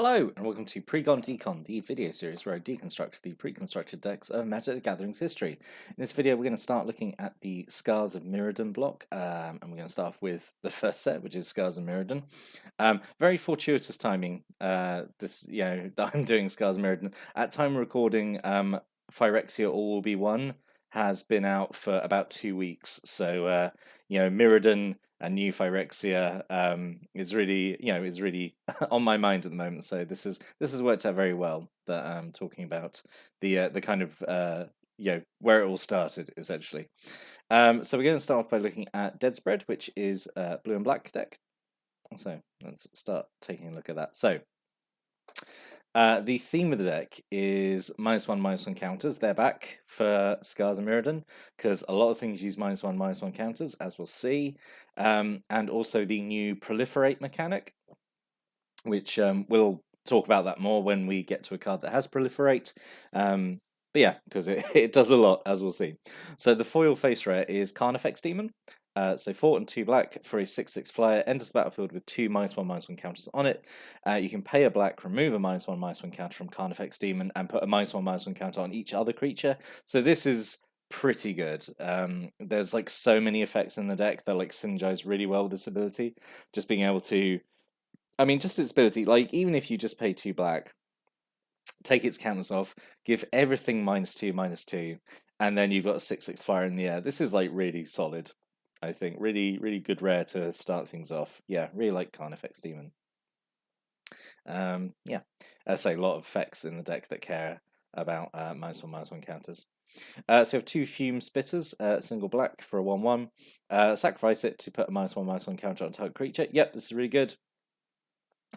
Hello, and welcome to Precon Decon, the video series where I deconstruct the pre-constructed decks of Magic the Gathering's history. In this video, we're going to start looking at the Scars of Mirrodin block, and we're going to start off with the first set, which is Scars of Mirrodin. Very fortuitous timing. That I'm doing Scars of Mirrodin at time of recording. Phyrexia All Will Be One has been out for about 2 weeks, so Mirrodin and new Phyrexia is really on my mind at the moment. So this has worked out very well. That I'm talking about the kind of where it all started essentially. So we're going to start off by looking at Deadspread, which is a blue and black deck. So let's start taking a look at that. So the theme of the deck is -1/-1 counters. They're back for Scars of Mirrodin because a lot of things use -1/-1 counters, as we'll see, and also the new proliferate mechanic, which we'll talk about that more when we get to a card that has proliferate. But yeah, because it does a lot, as we'll see. So the foil face rare is Carnifex Demon. So 4 and 2 black for a 6/6 flyer, enters the battlefield with 2 -1/-1 counters on it. You can pay a black, remove a -1/-1 counter from Carnifex Demon, and put a -1/-1 counter on each other creature. So this is pretty good. There's like so many effects in the deck that like synergize really well with this ability. Just being able to, just its ability, like even if you just pay 2 black, take its counters off, give everything -2/-2, and then you've got a 6/6 flyer in the air. This is like really solid. I think really good rare to start things off. Yeah, really like Carnifex Demon. Yeah, I say a lot of effects in the deck that care about -1/-1 counters. So we have 2 Fume Spitters, single black for a 1/1. Sacrifice it to put a -1/-1 counter on target creature. Yep, this is really good.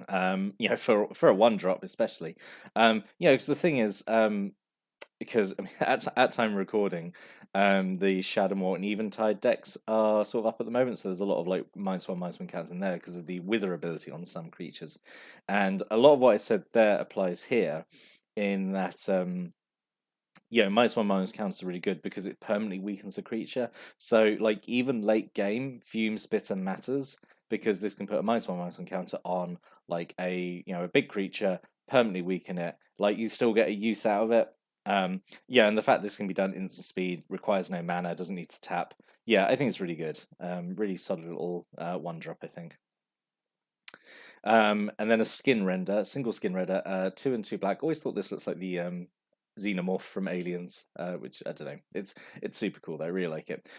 For a 1-drop especially. Because the thing is, because at time recording, the Shadowmoor and Eventide decks are sort of up at the moment, so there's a lot of like -1/-1 counters in there because of the Wither ability on some creatures, and a lot of what I said there applies here, in that -1/-1 counters are really good because it permanently weakens a creature. So like even late game, Fume Spitter matters because this can put a -1/-1 counter on like a big creature, permanently weaken it. Like you still get a use out of it. And the fact this can be done instant speed, requires no mana, doesn't need to tap. Yeah, I think it's really good. Really solid little 1-drop, I think. And then a skin render, single skin render, 2 and 2 black. Always thought this looks like the Xenomorph from Aliens, which I don't know. It's super cool though. I really like it.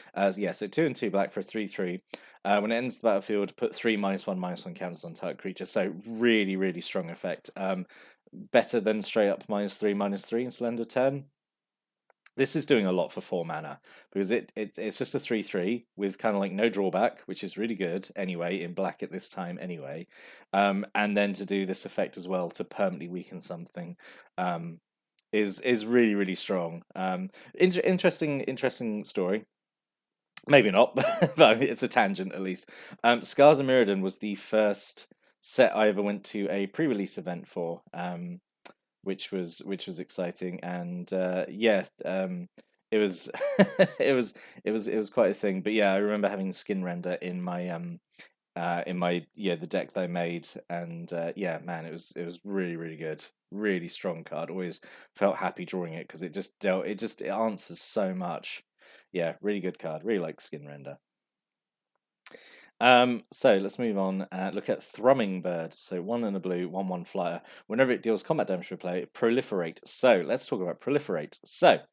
So 2 and 2 black for a 3/3. When it enters the battlefield, put 3 -1/-1 counters on target creature. So really strong effect. Better than straight up -3/-3 in Slender 10. This is doing a lot for 4 mana because it's just a 3/3 with kind of like no drawback, which is really good anyway in black at this time anyway. And then to do this effect as well to permanently weaken something is really strong. Interesting story. Maybe not, but it's a tangent at least. Scars of Mirrodin was the first set I ever went to a pre-release event for, which was exciting, and it was it was quite a thing. But yeah, I remember having skin render in my the deck that I made, and man, it was really good, really strong card. Always felt happy drawing it because it answers so much. Yeah, really good card. Really like skin render. So let's move on and look at Thummingbird. So 1 and a blue, 1/1 flyer. Whenever it deals combat damage to play, proliferate. So let's talk about proliferate. So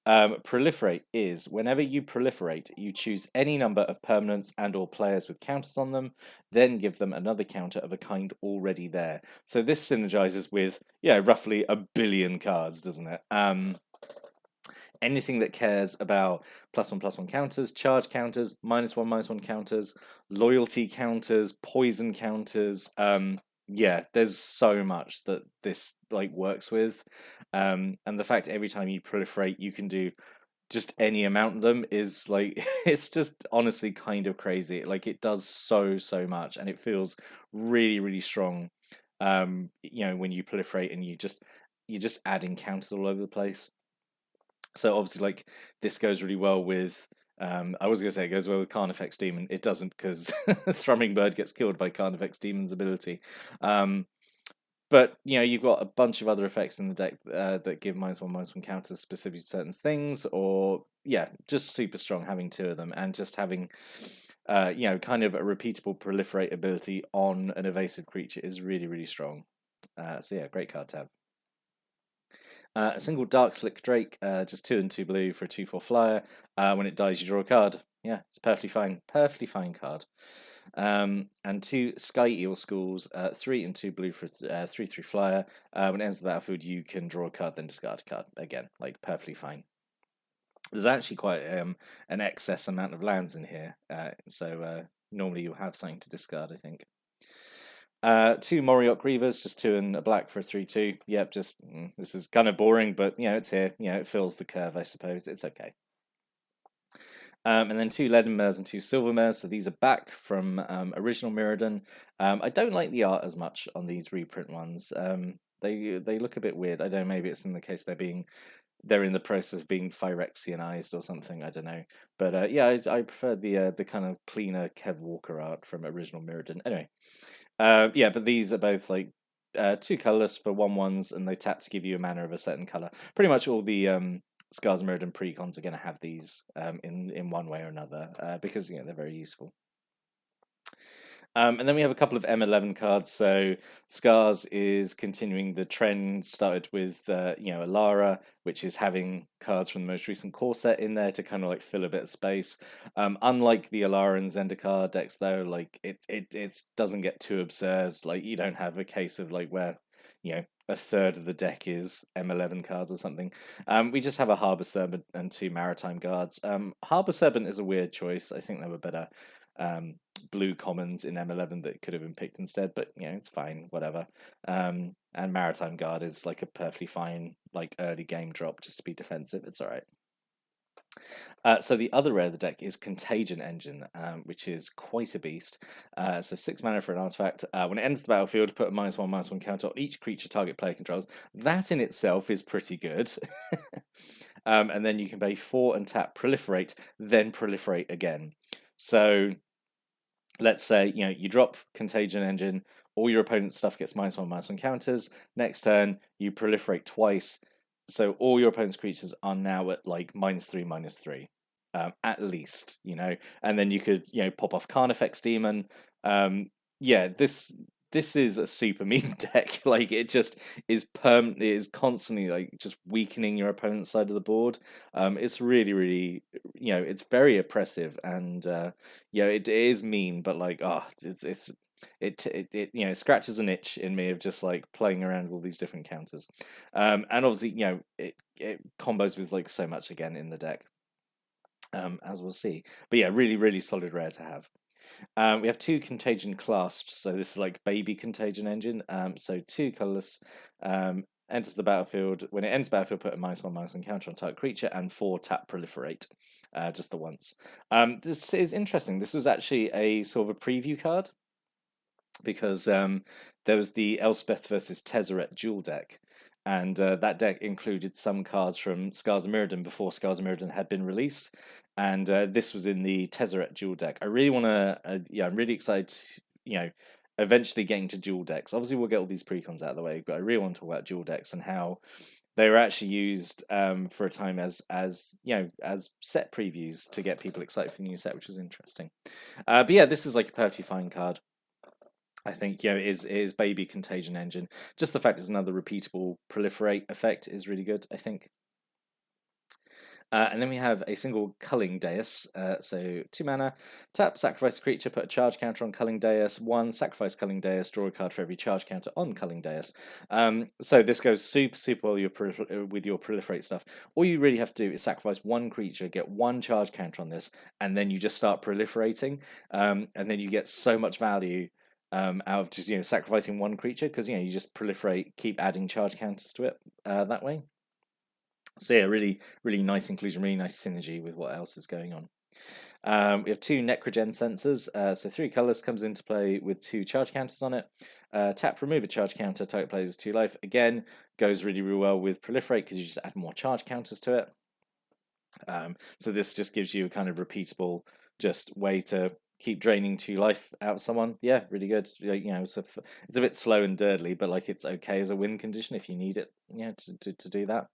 proliferate is whenever you proliferate, you choose any number of permanents and or players with counters on them, then give them another counter of a kind already there. So this synergizes with roughly 1 billion cards, doesn't it? Anything that cares about +1/+1 counters, charge counters, -1/-1 counters, loyalty counters, poison counters. There's so much that this like works with. And the fact every time you proliferate you can do just any amount of them is like it's just honestly kind of crazy. Like it does so much and it feels really strong. When you proliferate and you're just adding counters all over the place. So obviously, like this goes really well with. I was going to say it goes well with Carnifex Demon. It doesn't because Thummingbird gets killed by Carnifex Demon's ability. But you've got a bunch of other effects in the deck that give -1/-1 counters specific to certain things, or just super strong having two of them, and just having kind of a repeatable proliferate ability on an evasive creature is really, really strong. So yeah, great card to have. A single Dark Slick Drake, just 2 and 2 blue for a 2/4 flyer. When it dies, you draw a card. Yeah, it's perfectly fine card. And 2 Sky Eel Schools, 3 and 2 blue for 3/3 flyer. When it enters the battlefield, you can draw a card, then discard a card. Again, like perfectly fine. There's actually quite an excess amount of lands in here, so normally you'll have something to discard, I think. 2 Moriok Grievers, just 2 and a black for a 3/2. Yep, just this is kind of boring, but it's here. It fills the curve, I suppose. It's okay. And then 2 Leaden Mares and 2 Silver Mares. So these are back from original Mirrodin. I don't like the art as much on these reprint ones. They look a bit weird. I don't know, maybe it's in the case they're in the process of being Phyrexianized or something. I don't know, but I prefer the kind of cleaner Kev Walker art from original Mirrodin. Anyway, but these are both like 2 colorless for 1/1s, and they tap to give you a mana of a certain color. Pretty much all the Scars of Mirrodin precons are going to have these in one way or another because they're very useful. And then we have a couple of M11 cards. So Scars is continuing the trend started with Alara, which is having cards from the most recent core set in there to kind of like fill a bit of space. Unlike the Alara and Zendikar decks, though, like it doesn't get too absurd. Like you don't have a case of like where a third of the deck is M11 cards or something. We just have a Harbor Serpent and 2 Maritime Guards. Harbor Serpent is a weird choice. I think there were better blue commons in M11 that could have been picked instead, but it's fine, whatever. And Maritime Guard is like a perfectly fine like early game drop just to be defensive. It's all right. So the other rare of the deck is Contagion Engine, which is quite a beast. So 6 mana for an artifact. When it enters the battlefield, put a -1/-1 counter on each creature target player controls. That in itself is pretty good. And then you can pay 4 and tap Proliferate, then Proliferate again. So let's say you drop Contagion Engine, all your opponent's stuff gets -1/-1 counters. Next turn, you proliferate twice. So all your opponent's creatures are now at like -3/-3, at least, and then you could pop off Carnifex Demon. This is a super mean deck. Like it just is permanently, it is constantly like just weakening your opponent's side of the board. It's really, really, it's very oppressive, and it is mean, but like it scratches an itch in me of just like playing around with all these different counters, and obviously it combos with like so much again in the deck, as we'll see. But really, really solid rare to have. We have 2 Contagion Clasps, so this is like baby Contagion Engine. So 2 colorless, enters the battlefield. When it enters the battlefield, put a -1/-1 counter on target creature, and 4 tap Proliferate, just the once. This is interesting. This was actually a sort of a preview card, because there was the Elspeth versus Tezzeret dual deck, and that deck included some cards from Scars of Mirrodin before Scars of Mirrodin had been released, and this was in the Tezzeret dual deck. I really want to, I'm really excited, eventually getting to dual decks. Obviously, we'll get all these precons out of the way, but I really want to talk about dual decks and how they were actually used for a time as set previews to get people excited for the new set, which was interesting. But this is like a perfectly fine card. I think it is baby Contagion Engine. Just the fact it's another repeatable proliferate effect is really good, I think. And then we have a single Culling Deus. So 2 mana, tap, sacrifice a creature, put a charge counter on Culling Deus. 1, sacrifice Culling Deus, draw a card for every charge counter on Culling Deus. So this goes super, super well with your proliferate stuff. All you really have to do is sacrifice 1 creature, get 1 charge counter on this, and then you just start proliferating. And then you get so much value out of just sacrificing 1 creature, because you just proliferate, keep adding charge counters to it that way. So really, really nice inclusion, really nice synergy with what else is going on. We have 2 Necrogen Sensors, so 3 colors comes into play with 2 charge counters on it. Tap, remove a charge counter, target plays 2 life. Again, goes really, really well with Proliferate because you just add more charge counters to it. So this just gives you a kind of repeatable just way to keep draining 2 life out of someone. Yeah, really good. You know, so it's a bit slow and dirtly, but like it's okay as a win condition if you need it. Yeah, to do that.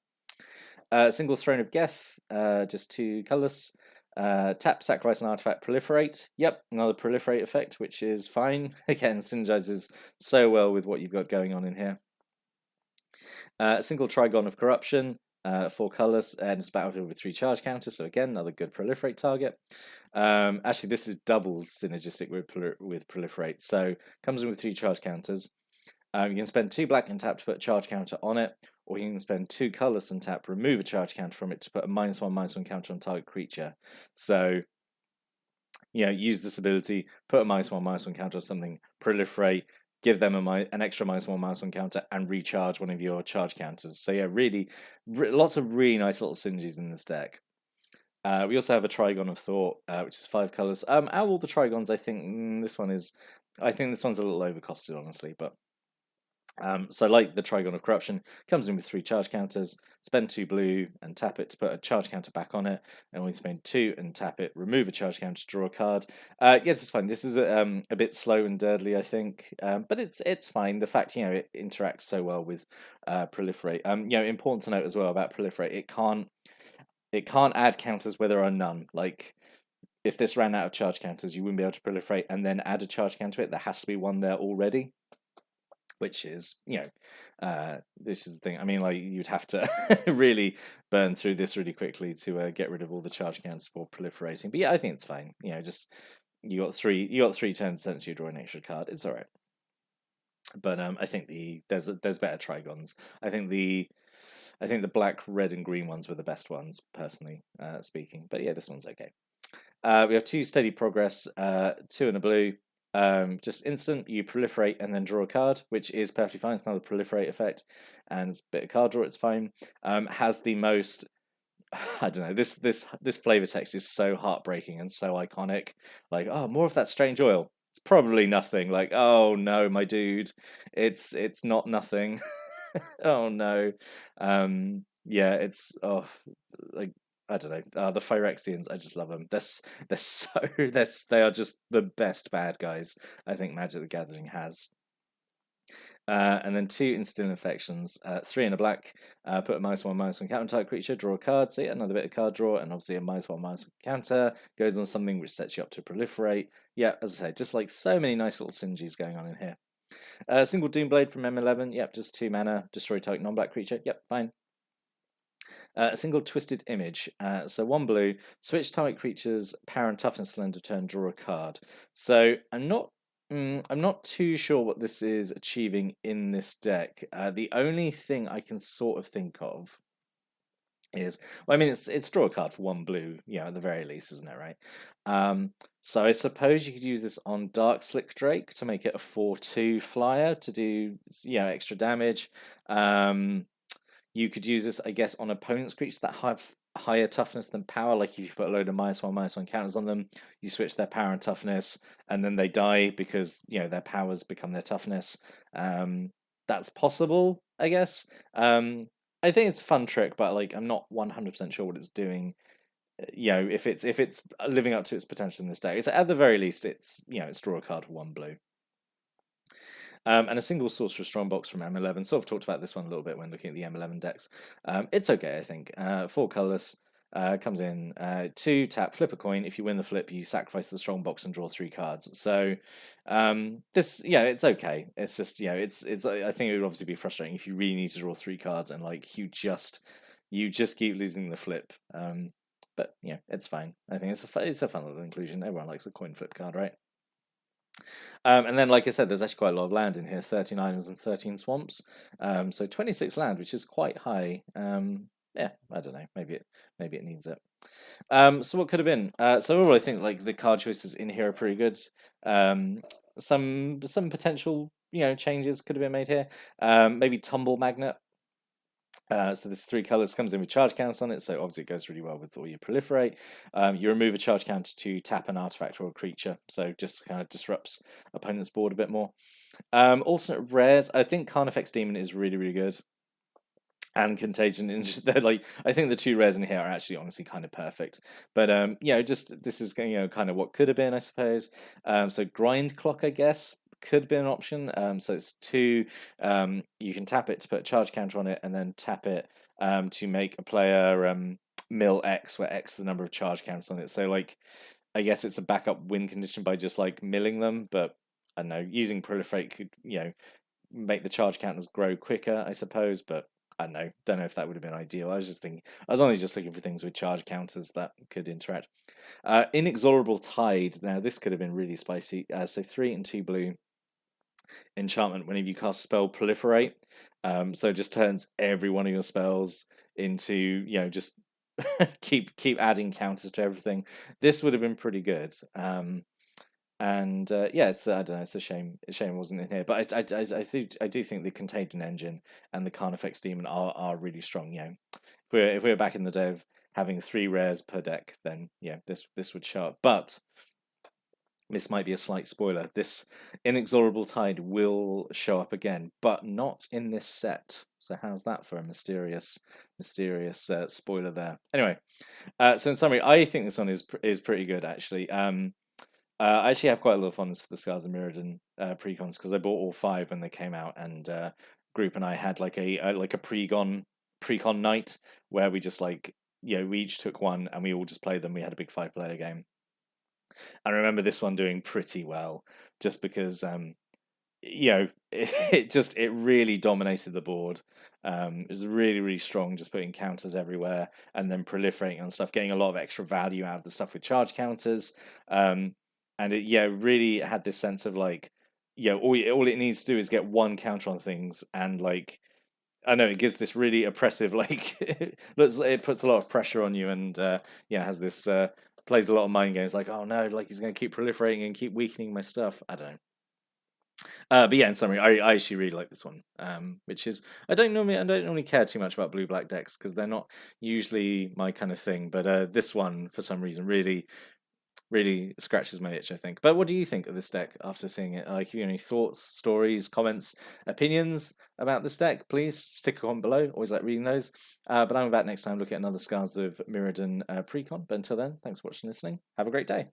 Single Throne of Geth, just 2 colorless. Tap, sacrifice an artifact, proliferate. Yep, another proliferate effect, which is fine. Again, synergizes so well with what you've got going on in here. Single Trigon of Corruption, 4 colors, and it's battlefield with 3 charge counters. So again, another good proliferate target. Actually, this is double synergistic with proliferate. So comes in with 3 charge counters. You can spend 2 black and tap to put a charge counter on it, or you can spend 2 colorless and tap, remove a charge counter from it to put a -1/-1 counter on target creature. So, you know, use this ability, put a -1/-1 counter on something, proliferate, give them an extra -1/-1 counter, and recharge one of your charge counters. So yeah, really, lots of really nice little synergies in this deck. We also have a Trigon of Thought, which is 5 colors. Out of all the Trigons, I think this one's a little overcosted, honestly, but. So like the Trigon of Corruption, comes in with 3 charge counters, spend 2 blue and tap it to put a charge counter back on it, and only spend 2 and tap it, remove a charge counter, draw a card. Yeah, this is fine. This is a bit slow and dirtly, I think, but it's fine. The fact, you know, it interacts so well with proliferate. You know, important to note as well about proliferate, it can't add counters where there are none. Like, if this ran out of charge counters, you wouldn't be able to proliferate and then add a charge counter to it. There has to be one there already. Which is, you know, this is the thing. I mean, like, you'd have to really burn through this really quickly to get rid of all the charge counters for proliferating. But yeah, I think it's fine. You know, just you got three turns since you draw an extra card. It's all right. But I think there's better Trigons. I think the black, red, and green ones were the best ones, personally speaking. But yeah, this one's okay. We have 2 steady progress, 2 and a blue. Just instant, you proliferate and then draw a card, which is perfectly fine. It's another proliferate effect, and it's a bit of card draw. It's fine. Has the most, I don't know. This flavor text is so heartbreaking and so iconic. Like, oh, more of that strange oil. It's probably nothing. Like, oh no, my dude, it's not nothing. Oh no. Yeah, it's like. I don't know. The Phyrexians, I just love them. They are just the best bad guys I think Magic the Gathering has. And then 2 instant infections, 3 and a black. Put a -1/-1 counter type creature, draw a card. So yeah, another bit of card draw, and obviously a -1/-1 counter goes on something which sets you up to proliferate. Yeah, as I say, just like so many nice little synergies going on in here. Single Doomblade from M11. Yep, just 2 mana, destroy target non-black creature. Yep, fine. A single Twisted Image, so 1 blue, switch target creature's power and toughness till end of turn, draw a card. So I'm not too sure what this is achieving in this deck. The only thing I can sort of think of is, well, I mean, it's draw a card for 1 blue, you know, at the very least, isn't it, right? So I suppose you could use this on Dark Slick Drake to make it a 4/2 flyer to do, you know, extra damage. You could use this, I guess, on opponents' creatures that have higher toughness than power. Like if you put a load of -1/-1 counters on them, you switch their power and toughness, and then they die because, you know, their powers become their toughness. That's possible, I guess. I think it's a fun trick, but like I'm not 100% sure what it's doing. You know, if it's living up to its potential in this deck. It's at the very least, it's, you know, it's draw a card for 1 blue. And a single Sorcerer Strongbox from M11. Sort of talked about this one a little bit when looking at the M11 decks. It's okay, I think. 4 colorless, comes in 2, tap, flip a coin. If you win the flip, you sacrifice the Strongbox and draw 3 cards. So this, yeah, it's okay. It's just, you know, it's. I think it would obviously be frustrating if you really need to draw 3 cards and like you just keep losing the flip. But yeah, it's fine. I think it's a fun little inclusion. Everyone likes a coin flip card, right? And then, like I said, there's actually quite a lot of land in here, 13 islands and 13 swamps. So 26 land, which is quite high. Yeah, I don't know. Maybe it needs it. So what could have been? So overall, I think like the card choices in here are pretty good. Some potential, you know, changes could have been made here. Maybe Tumble Magnet. So this 3 colors comes in with charge counts on it, so obviously it goes really well with all your proliferate. You remove a charge counter to tap an artifact or a creature, so just kind of disrupts opponent's board a bit more. Alternate rares, I think Carnifex Demon is really, really good. and Contagion Engine. They're like, I think the two rares in here are actually honestly kind of perfect. But just this is kind of what could have been, I suppose. So Grind Clock, I guess, could be an option. So it's two. You can tap it to put a charge counter on it, and then tap it to make a player mill X, where X is the number of charge counters on it. So like, I guess it's a backup win condition by just like milling them, but I don't know, using proliferate could make the charge counters grow quicker, I suppose, but I don't know if that would have been ideal. I was only just looking for things with charge counters that could interact. Inexorable Tide. Now this could have been really spicy. So 3 and 2 blue enchantment. Whenever you cast a spell, proliferate. So it just turns every one of your spells into just keep adding counters to everything. This would have been pretty good. And it's I don't know. It's a shame. It wasn't in here. But I do think the Contagion Engine and the Carnifex Demon are really strong. If we were back in the day of having 3 rares per deck, then this would show up. But this might be a slight spoiler. This Inexorable Tide will show up again, but not in this set. So how's that for a mysterious spoiler there? Anyway, so in summary, I think this one is pretty good actually. I actually have quite a lot of fondness for the Scars of Mirrodin precons because I bought all 5 when they came out, and Group and I had like a precon night where we just we each took one and we all just played them. We had a big 5-player game. I remember this one doing pretty well, just because it really dominated the board. It was really, really strong, just putting counters everywhere and then proliferating on stuff, getting a lot of extra value out of the stuff with charge counters. And it really had this sense of all it needs to do is get one counter on things, and I know it gives this really oppressive it puts a lot of pressure on you, and has this plays a lot of mind games like, oh no, he's going to keep proliferating and keep weakening my stuff. I don't know. But in summary, I actually really like this one, which is I don't normally care too much about blue-black decks because they're not usually my kind of thing. But this one, for some reason, really scratches my itch, I think. But what do you think of this deck after seeing it? If you have any thoughts, stories, comments, opinions about this deck, please stick a comment below. Always like reading those. But I'm back next time looking at another Scars of Mirrodin precon. But until then, thanks for watching and listening. Have a great day.